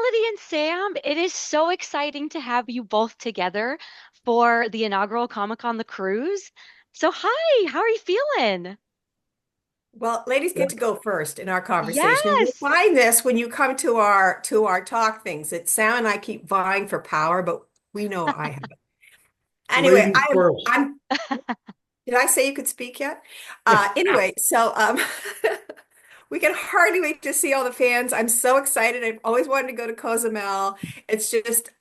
Melody and Sam, it is so exciting to have you both together for the inaugural Comic-Con the cruise. So hi, how are you feeling? Well, ladies get to go first in our conversation. You'll Yes. find this when you come to our talk things. That Sam and I keep vying for power, but we know I have it. Anyway, Ladies first. I'm did I say you could speak yet? Yeah. Anyway, so we can hardly wait to see all the fans. I'm so excited. I've always wanted to go to Cozumel. It's just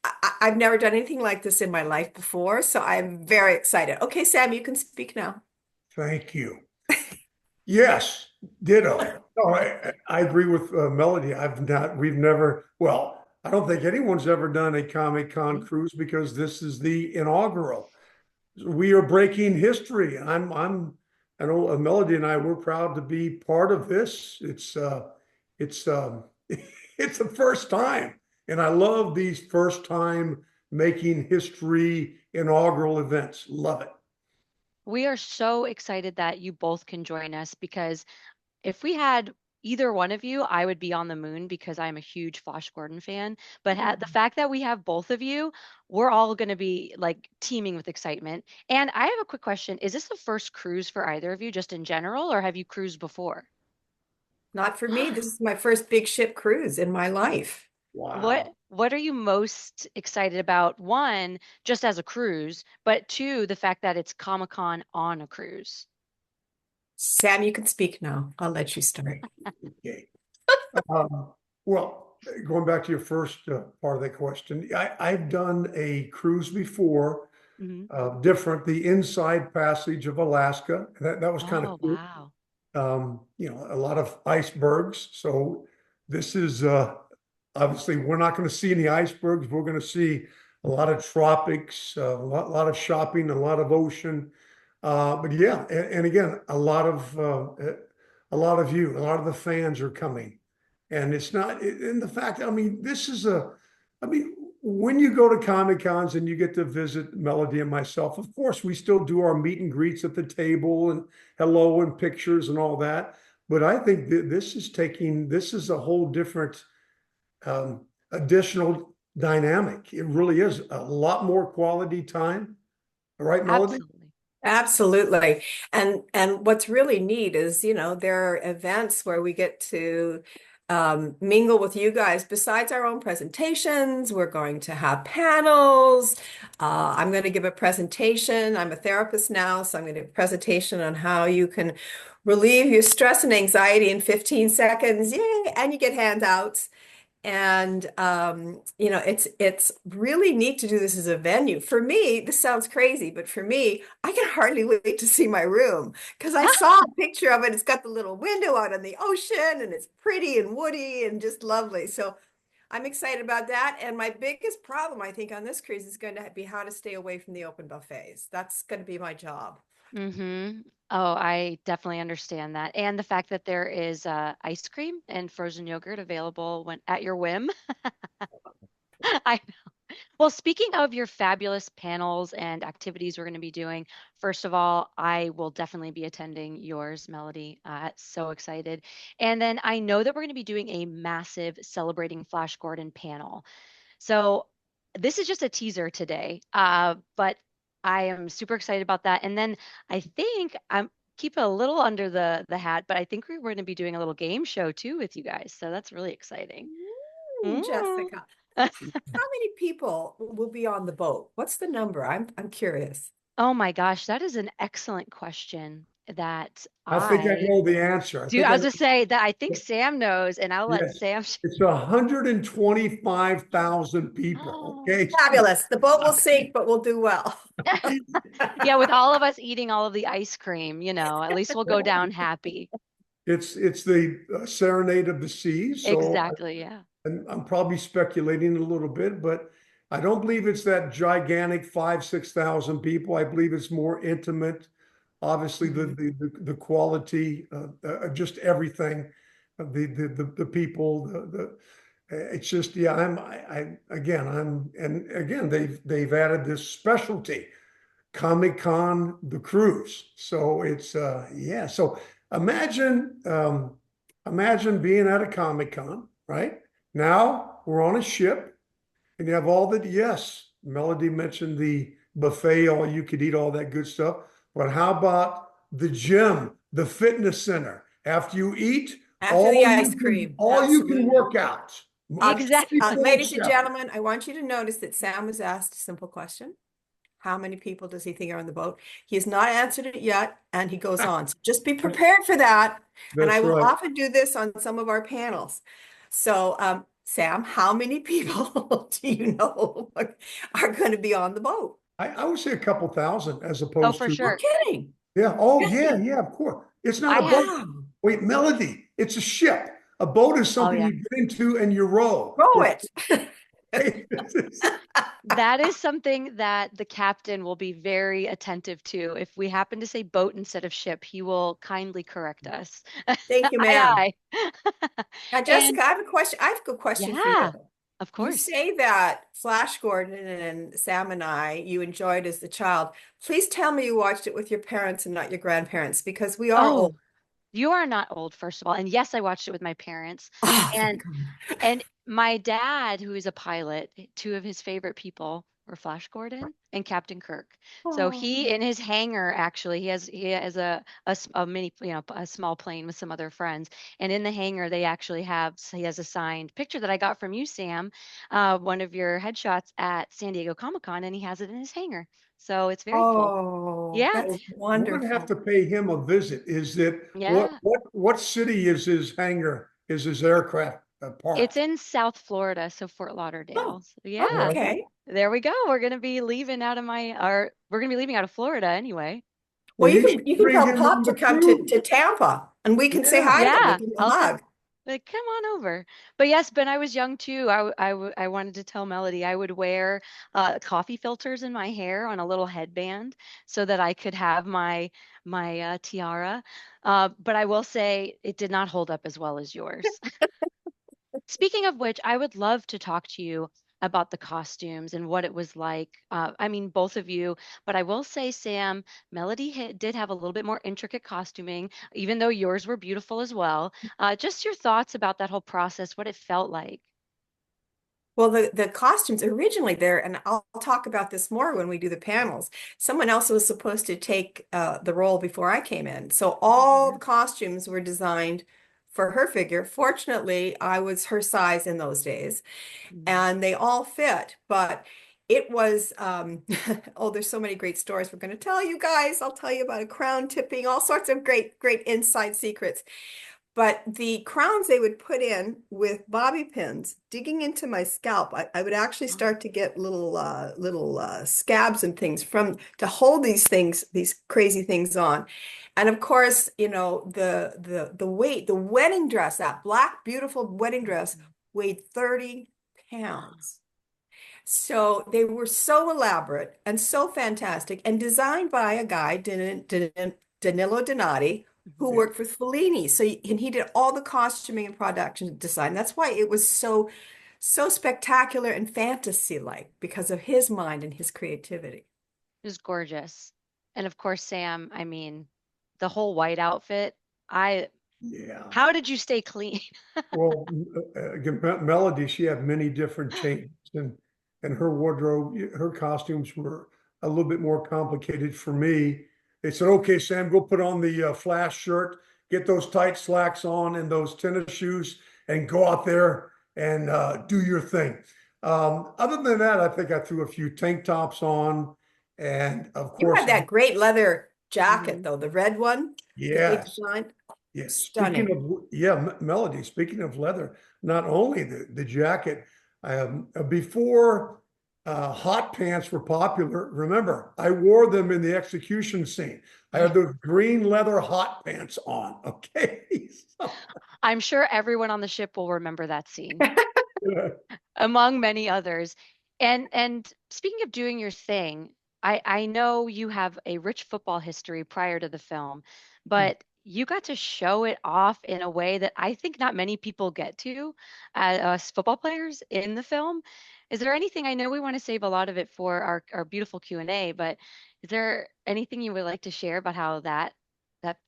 I've never done anything like this in my life before, so I'm very excited. Okay, Sam, you can speak now. Thank you. Yes, ditto. No, I agree with Melody. We've never, well, I don't think anyone's ever done a Comic-Con cruise because this is the inaugural. We are breaking history. I know Melody and I, we're proud to be part of this. It's, it's the first time. And I love these first time making history inaugural events. Love it. We are so excited that you both can join us because if we had either one of you, I would be on the moon because I'm a huge Flash Gordon fan. But the fact that we have both of you, we're all going to be like teeming with excitement. And I have a quick question. Is this the first cruise for either of you, just in general, or have you cruised before? Not for me. This is my first big ship cruise in my life. What Wow. what are you most excited about? One, just as a cruise, but two, the fact that it's Comic-Con on a cruise. Sam, you can speak now. I'll let you start. Okay. Um, well, going back to your first part of that question, I've done a cruise before, Hmm. different, the Inside Passage of Alaska. That was kind of Oh, cool. wow. A lot of icebergs. So this is obviously we're not going to see any icebergs. We're going to see a lot of tropics, lot of shopping, a lot of ocean. But yeah, and again, a lot of you, a lot of the fans are coming, and it's not in the fact. I mean, I mean, when you go to Comic Cons and you get to visit Melody and myself, of course, we still do our meet and greets at the table and hello and pictures and all that. But I think that this is a whole different additional dynamic. It really is a lot more quality time. All right, Melody? Absolutely. Absolutely. And what's really neat is, there are events where we get to mingle with you guys. Besides our own presentations, we're going to have panels. I'm going to give a presentation. I'm a therapist now, so I'm going to give a presentation on how you can relieve your stress and anxiety in 15 seconds. Yay! And you get handouts. And it's really neat to do this as a venue. For me, this sounds crazy, but for me, I can hardly wait to see my room because I saw a picture of it. It's got the little window out on the ocean and it's pretty and woody and just lovely. So I'm excited about that. And my biggest problem, I think, on this cruise is going to be how to stay away from the open buffets. That's going to be my job. Mm-hmm. Oh, I definitely understand that. And the fact that there is ice cream and frozen yogurt available when at your whim. I Well, speaking of your fabulous panels and activities we're going to be doing, first of all, I will definitely be attending yours, Melody. So excited. And then I know that we're going to be doing a massive celebrating Flash Gordon panel. So this is just a teaser today, but I am super excited about that. And then I think I'm keep it a little under the hat, but I think we're going to be doing a little game show too with you guys. So that's really exciting. Mm. Jessica, how many people will be on the boat? What's the number? I'm curious. Oh my gosh, that is an excellent question that I think I I know the answer. I do. think I I was know. just say that I think Sam knows, and I'll let Yes. Sam. It's 125,000 people. Oh. Okay. Fabulous. The boat will sink, but we'll do well. Yeah, with all of us eating all of the ice cream, at least we'll go down happy. It's the Serenade of the Seas. So Exactly. Yeah. I'm probably speculating a little bit, but I don't believe it's that gigantic 6,000 people. I believe it's more intimate. Obviously, Mhm. the quality, just everything, the people, it's just yeah. And again they've added this specialty, Comic Con the cruise. So it's yeah. So imagine imagine being at a Comic Con right now. we're on a ship and you have all the, yes, Melody mentioned the buffet, all you could eat, all that good stuff. But how about the gym, the fitness center? After you eat, After the ice cream, all you can absolutely. work out. Exactly. 24 Ladies and 7. gentlemen, I want you to notice that Sam was asked a simple question. How many people does he think are on the boat? He has not answered it yet, and he goes on. So just be prepared for that. And I That's will right. often do this on some of our panels. So, Sam, how many people do you know are going to be on the boat? I would say a couple thousand as Oh, opposed for to, No sure. kidding. yeah. Oh, yeah, Really? yeah, of course. It's not I a have, boat. Wow. Wait, Melody, it's a ship. A boat is oh something yeah. you get into and you row. Grow it. That is something that the captain will be very attentive to. If we happen to say boat instead of ship, he will kindly correct us. Thank you, ma'am. Aye, aye. Now, And Jessica, I have a question. I have a good question for you. yeah, of You course. say that Flash Gordon and Sam and you enjoyed as a child. Please tell me you watched it with your parents and not your grandparents because we are old. Oh, you are not old, first of all. And yes, I watched it with my parents. Oh, And thank God. And my dad, who is a pilot, two of his favorite people were Flash Gordon and Captain Kirk. So Oh, he, in his hangar, actually, he has a mini, a small plane with some other friends. And in the hangar, they actually he has a signed picture that I got from you, Sam, one of your headshots at San Diego Comic-Con, and he has it in his hangar. So it's very cool. oh, Yeah, that's Well, we're going to have wonderful. to pay him a visit. Is it yeah. what city is his hangar? Is his aircraft It's parked? in South Florida, so Fort Oh, Lauderdale. So yeah. Well, okay. There we go. We're gonna be leaving out of Florida anyway. Well, you should you can bring tell him Pop on to the come to, cruise. Tampa and we can say Yeah. hi to him and Yeah, give him a I'll come. hug. Like, come on over. But yes, when I was young too, I wanted to tell Melody I would wear coffee filters in my hair on a little headband so that I could have my tiara. But I will say it did not hold up as well as yours. Speaking of which, I would love to talk to you about the costumes and what it was like. I mean, both of you, but I will say, Sam, Melody did have a little bit more intricate costuming, even though yours were beautiful as well. Just your thoughts about that whole process, what it felt like. Well, the costumes originally there, and I'll talk about this more when we do the panels. Someone else was supposed to take the role before I came in. So all the costumes were designed for her figure. Fortunately, I was her size in those days, Mhm. and they all fit. But it was, oh, there's so many great stories we're going to tell you guys. I'll tell you about a crown tipping, all sorts of great inside secrets. But the crowns they would put in with bobby pins digging into my scalp, I would actually start to get little scabs and things from to hold these crazy things on. And of course, the weight, the wedding dress, that black, beautiful wedding dress weighed 30 pounds. So they were so elaborate and so fantastic and designed by a guy, Danilo Donati, who Mhm. Yeah. worked with Fellini. And he did all the costuming and production design. That's why it was so spectacular and fantasy-like because of his mind and his creativity. It was gorgeous. And of course, Sam, I mean, the whole white outfit, I, Yeah. how did you stay clean? Well, again, Melody, she had many different changes, and her wardrobe, her costumes were a little bit more complicated for me. They said, "Okay, Sam, go put on the Flash shirt, get those tight slacks on, and those tennis shoes, and go out there and do your thing." Other than that, I think I threw a few tank tops on, and of You course, had that great leather jacket, Mhm. though, the red one that they yes. designed. Yeah, speaking Stunning. of, yeah, Melody, speaking of leather, not only the jacket, before hot pants were popular, remember, I wore them in the execution scene. I Yeah. had those green leather hot pants on. Okay. So, I'm sure everyone on the ship will remember that scene, yeah. among many others. And speaking of doing your thing, I know you have a rich football history prior to the film, but you got to show it off in a way that I think not many people get to as us football players in the film. Is there anything, I know we want to save a lot of it for our beautiful Q&A, but is there anything you would like to share about how that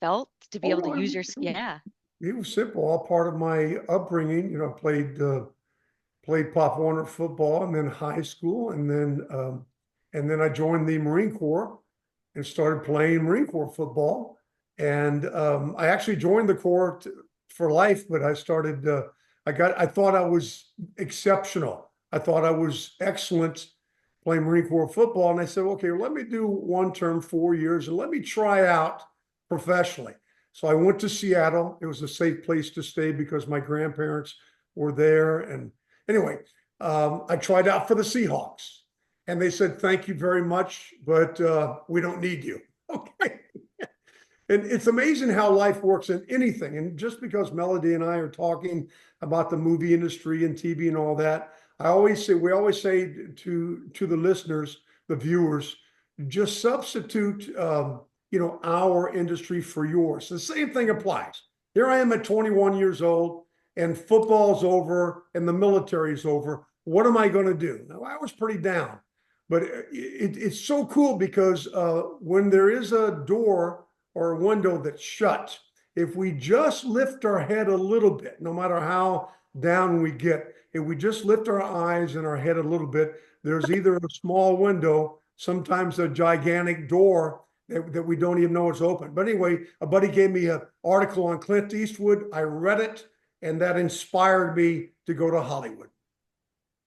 felt to be Oh able to no, use your, yeah. it was simple, all part of my upbringing. Played played Pop Warner football and then high school. And then I joined the Marine Corps and started playing Marine Corps football. And I actually joined the Corps for life, but I thought I was exceptional. I thought I was excellent playing Marine Corps football. And I said, okay, well, let me do one term, 4 years, and let me try out professionally. So I went to Seattle. It was a safe place to stay because my grandparents were there. And anyway, I tried out for the Seahawks. And they said, thank you very much, but we don't need you. Okay. And it's amazing how life works in anything. And just because Melody and I are talking about the movie industry and TV and all that, we always say to the listeners, the viewers, just substitute, our industry for yours. The same thing applies. Here I am at 21 years old, and football's over and the military's over. What am I going to do? Now, I was pretty down, but it's so cool because when there is a door or a window that's shut, if we just lift our head a little bit, no matter how down we get, if we just lift our eyes and our head a little bit, there's either a small window, sometimes a gigantic door that we don't even know is open. But anyway, a buddy gave me an article on Clint Eastwood. I read it, and that inspired me to go to Hollywood.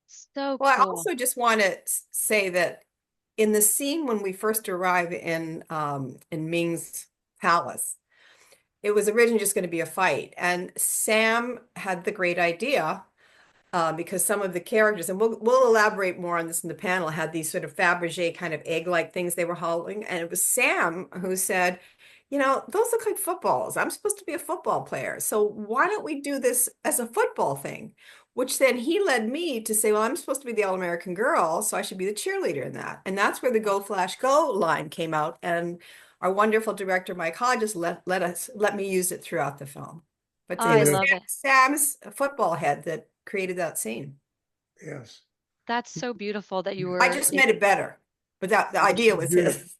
So Well, I cool. also just want to say that in the scene when we first arrive in Ming's palace, it was originally just going to be a fight, and Sam had the great idea because some of the characters, and we'll elaborate more on this in the panel, had these sort of Fabergé kind of egg-like things they were holding, and it was Sam who said, those look like footballs. I'm supposed to be a football player, so why don't we do this as a football thing? Which then he led me to say, well, I'm supposed to be the All-American girl, so I should be the cheerleader in that. And that's where the Go Flash Go line came out. And our wonderful director, Mike Hodges, let me use it throughout the film. But it I was love it. Sam's football head that created that scene. Yes. That's so beautiful that you I were just made it better, but the Yes, idea you was did. his.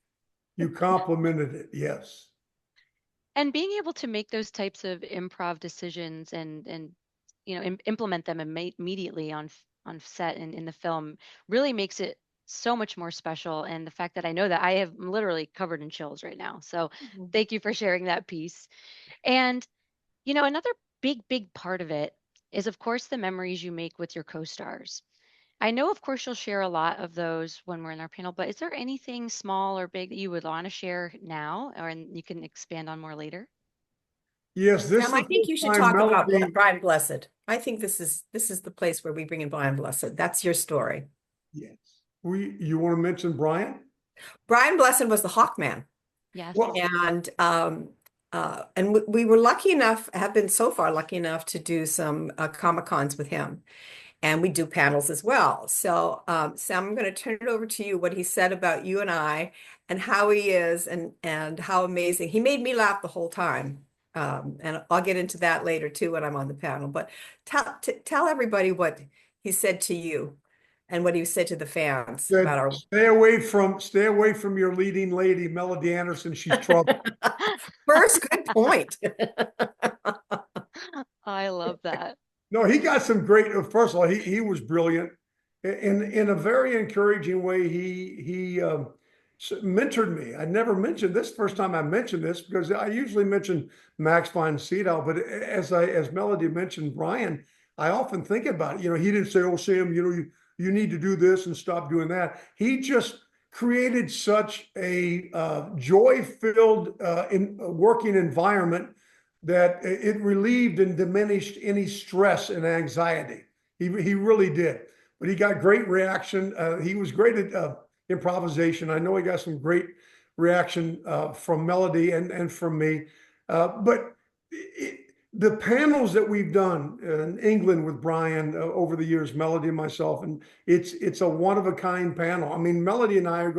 You complimented it. Yes. and being able to make those types of improv decisions and implement them immediately on set and in the film really makes it so much more special. And the fact that I know that I have literally covered in chills right now. So thank you for sharing that piece. And another big part of it is, of course, the memories you make with your co-stars. I know, of course, you'll share a lot of those when we're in our panel, but is there anything small or big that you would want to share now, or and you can expand on more later? Yes, this is Sam, the I think you first should time talk about Melody. Brian Blessed. I think this is the place where we bring in Brian Blessed. That's your story. Yes. You want to mention Brian? Brian Blessed was the Hawkman. Yes. Well, And we were lucky enough, have been so far lucky enough to do some Comic Cons with him, and we do panels as well. So, Sam, I'm going to turn it over to you. What he said about you and I, and how he is, and how amazing he made me laugh the whole time. And I'll get into that later too when I'm on the panel. But tell everybody what he said to you, and what he said to the fans about said, our. stay away from your leading lady, Melody Anderson. She's trouble. First, good point. I love that. No, he got some great. First of all, he was brilliant in a very encouraging way. He mentored me. I never mentioned this. First time I mentioned this because I usually mention Max von Sydow, but as Melody mentioned Brian, I often think about it. He didn't say, "Oh, Sam, you need to do this and stop doing that." He just created such a joy-filled working environment that it relieved and diminished any stress and anxiety. He really did. But he got great reaction. He was great at improvisation. I know he got some great reaction from Melody and from me. But the panels that we've done in England with Brian over the years, Melody and myself, and it's a one of a kind panel. I mean, Melody and I we're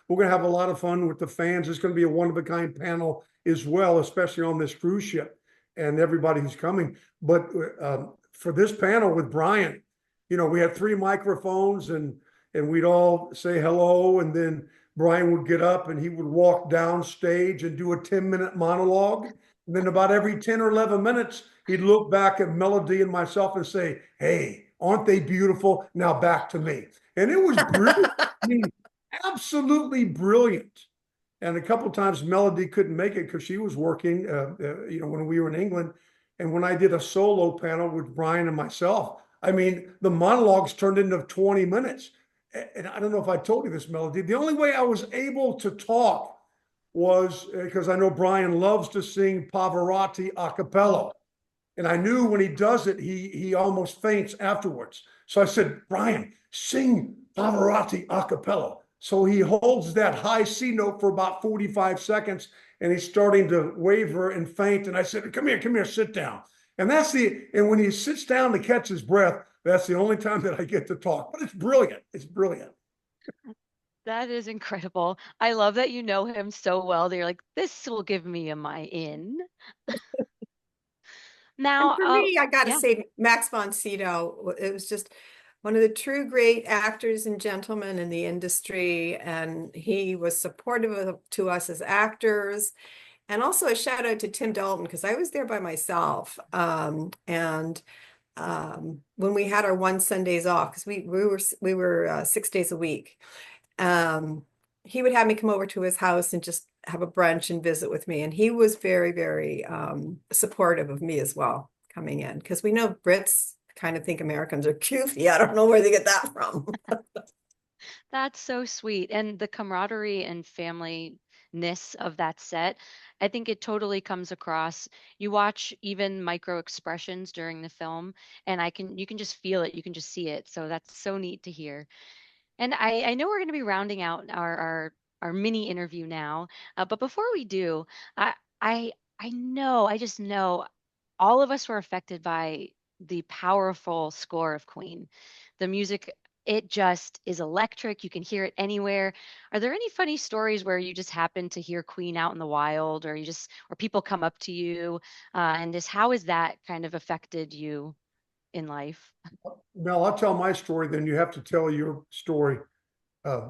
gonna have a lot of fun with the fans. It's gonna be a one of a kind panel as well, especially on this cruise ship and everybody who's coming. But for this panel with Brian, we had 3 microphones and we'd all say hello, and then Brian would get up and he would walk down stage and do a 10-minute monologue. And then about every 10 or 11 minutes, he'd look back at Melody and myself and say, "Hey, aren't they beautiful? Now back to me. And it was brilliant. I mean, absolutely brilliant. And a couple of times Melody couldn't make it because she was working, when we were in England. And when I did a solo panel with Brian and myself, I mean, the monologues turned into 20 minutes. And I don't know if I told you this, Melody. The only way I was able to talk was because I know Brian loves to sing Pavarotti a cappella. And I knew when he does it, he almost faints afterwards. So I said, Brian, sing Pavarotti a cappella. So he holds that high C note for about 45 seconds and he's starting to waver and faint. And I said, come here, sit down. And when he sits down to catch his breath, that's the only time that I get to talk. But it's brilliant. It's brilliant. That is incredible. I love that you know him so well that you're like, this will give me a my in. And Now, for me, I got to yeah, say, Max von Sydow, it was just one of the true great actors and gentlemen in the industry. And he was supportive to us as actors. And also a shout out to Tim Dalton, because I was there by myself. And when we had our one Sundays off, because we were 6 days a week, um, he would have me come over to his house and just have a brunch and visit with me. And he was very, very supportive of me as well coming in, because we know Brits kind of think Americans are goofy. I don't know where they get that from. that's so sweet. And the camaraderie and family-ness of that set, I think it totally comes across. You watch even micro expressions during the film, and you can just feel it, you can just see it. So that's so neat to hear. And I know we're going to be rounding out our mini interview now, but before we do, I I I just know all of us were affected by the powerful score of Queen. The music, it just is electric. You can hear it anywhere. Are there any funny stories where you just happen to hear Queen out in the wild, or people come up to you, and just how has that kind of affected you in life? Mel, I'll tell my story, then you have to tell your story. Uh,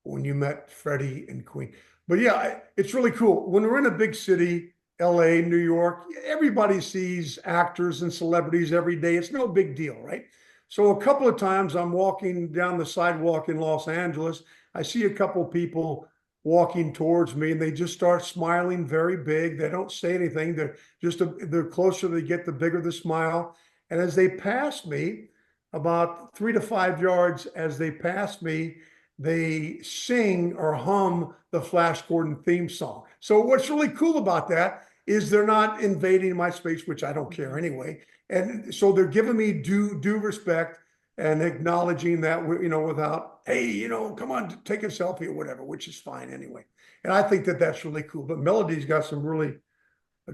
when you met Freddie and Queen. But yeah, it's really cool. When we're in a big city, LA, New York, everybody sees actors and celebrities every day. It's no big deal, right? So a couple of times I'm walking down the sidewalk in Los Angeles. I see a couple of people walking towards me and they just start smiling very big. They don't say anything. The closer they get, the bigger the smile. And as they pass me, about 3 to 5 yards as they pass me, they sing or hum the Flash Gordon theme song. So what's really cool about that is they're not invading my space, which I don't care anyway. And so they're giving me due respect and acknowledging that, without, hey, come on, take a selfie or whatever, which is fine anyway. And I think that that's really cool. But Melody's got some really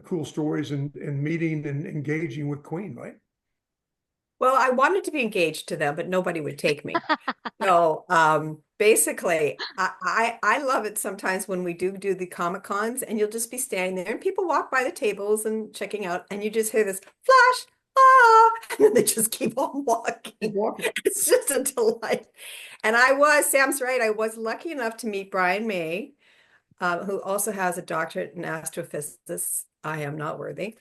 cool stories in meeting and engaging with Queen, right? Well, I wanted to be engaged to them, but nobody would take me. So basically, I love it sometimes when we do the Comic Cons and you'll just be standing there and people walk by the tables and checking out and you just hear this flash, ah, and then they just keep on Keep walking. walking. It's just a delight. And Sam's right, I was lucky enough to meet Brian May, who also has a doctorate in astrophysics. I am not worthy.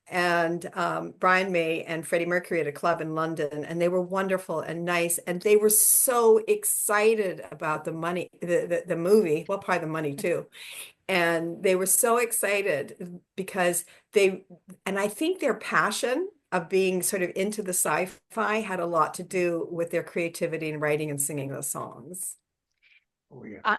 And Brian May and Freddie Mercury at a club in London, and they were wonderful and nice, and they were so excited about the movie. Well, probably the money too. And they were so excited because and I think their passion of being sort of into the sci-fi had a lot to do with their creativity in writing and singing those songs. Oh yeah. Uh,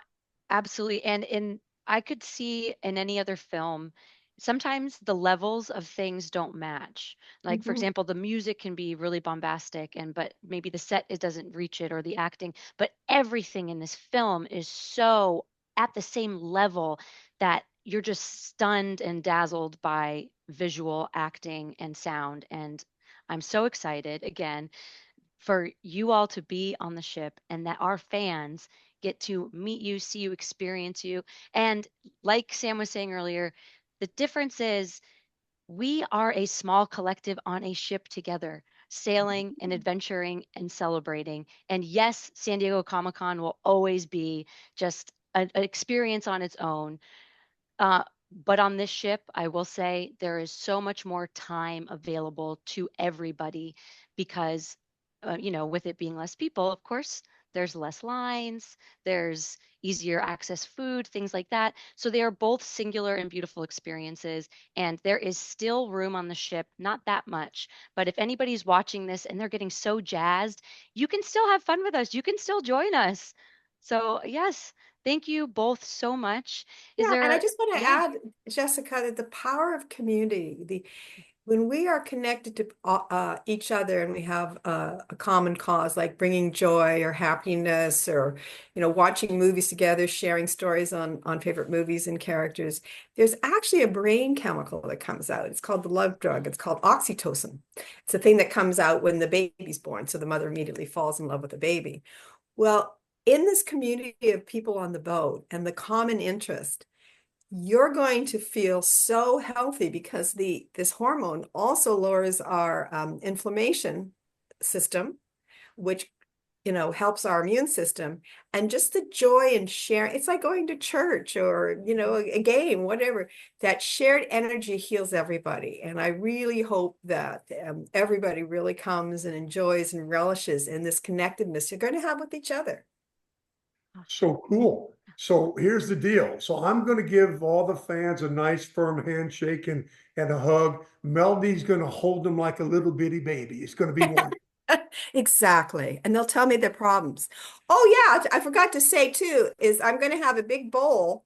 Absolutely. And I could see in any other film, sometimes the levels of things don't match. Like, for Mhm. example, the music can be really bombastic but maybe the set it doesn't reach it or the acting, but everything in this film is so at the same level that you're just stunned and dazzled by visual acting and sound. And I'm so excited again for you all to be on the ship and that our fans get to meet you, see you, experience you. And like Sam was saying earlier, the difference is we are a small collective on a ship together, sailing and adventuring and celebrating. And yes, San Diego Comic Con will always be just an experience on its own. Uh, but on this ship, I will say there is so much more time available to everybody because with it being less people, of course, there's less lines, there's easier access food, things like that. So they are both singular and beautiful experiences. And there is still room on the ship, not that much. But if anybody's watching this and they're getting so jazzed, you can still have fun with us. You can still join us. So, yes, thank you both so much. Is Yeah, and I there, just want to yeah. add, Jessica, that the power of community, the when we are connected to each other and we have a common cause like bringing joy or happiness or watching movies together, sharing stories on favorite movies and characters, there's actually a brain chemical that comes out. It's called the love drug. It's called oxytocin. It's a thing that comes out when the baby's born, so the mother immediately falls in love with the baby. Well, in this community of people on the boat and the common interest, you're going to feel so healthy because this hormone also lowers our inflammation system, which helps our immune system. And just the joy and sharing, it's like going to church or a game, whatever. That shared energy heals everybody. And I really hope that everybody really comes and enjoys and relishes in this connectedness you're going to have with each other. So cool. So here's the deal. So I'm going to give all the fans a nice firm handshake and a hug. Melody's going to hold them like a little bitty baby. It's going to be wonderful. Exactly. And they'll tell me their problems. Oh, yeah. I forgot to say too, is I'm going to have a big bowl,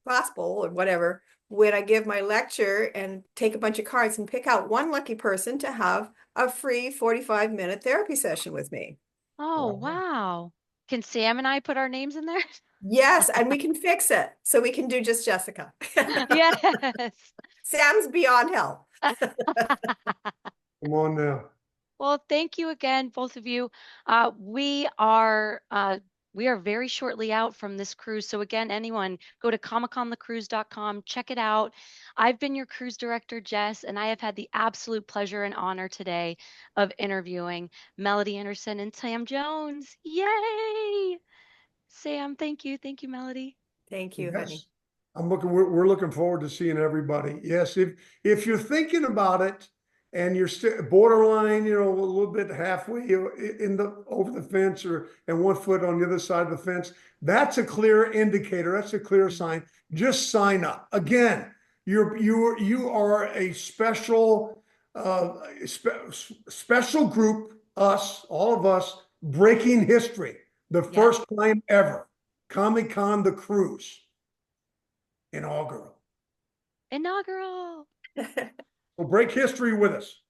glass bowl or whatever, when I give my lecture and take a bunch of cards and pick out one lucky person to have a free 45-minute therapy session with me. Oh, wow. Can Sam and I put our names in there? Yes, and we can fix it. So we can do just Jessica. Yes. Sam's beyond help. Come on now. Well, thank you again, both of you. We are very shortly out from this cruise. So again, anyone go to comiconthecruise.com, check it out. I've been your cruise director, Jess, and I have had the absolute pleasure and honor today of interviewing Melody Anderson and Sam Jones. Yay! Sam, thank you. Thank you, Melody. Thank you, honey. Yes. We're looking forward to seeing everybody. Yes, if you're thinking about it and you're borderline, a little bit halfway in the over the fence or and 1 foot on the other side of the fence, that's a clear indicator. That's a clear sign. Just sign up. Again, you are a special special group, all of us, breaking history. The Yes. first time ever. Comic-Con the cruise. Inaugural. Inaugural. So break history with us.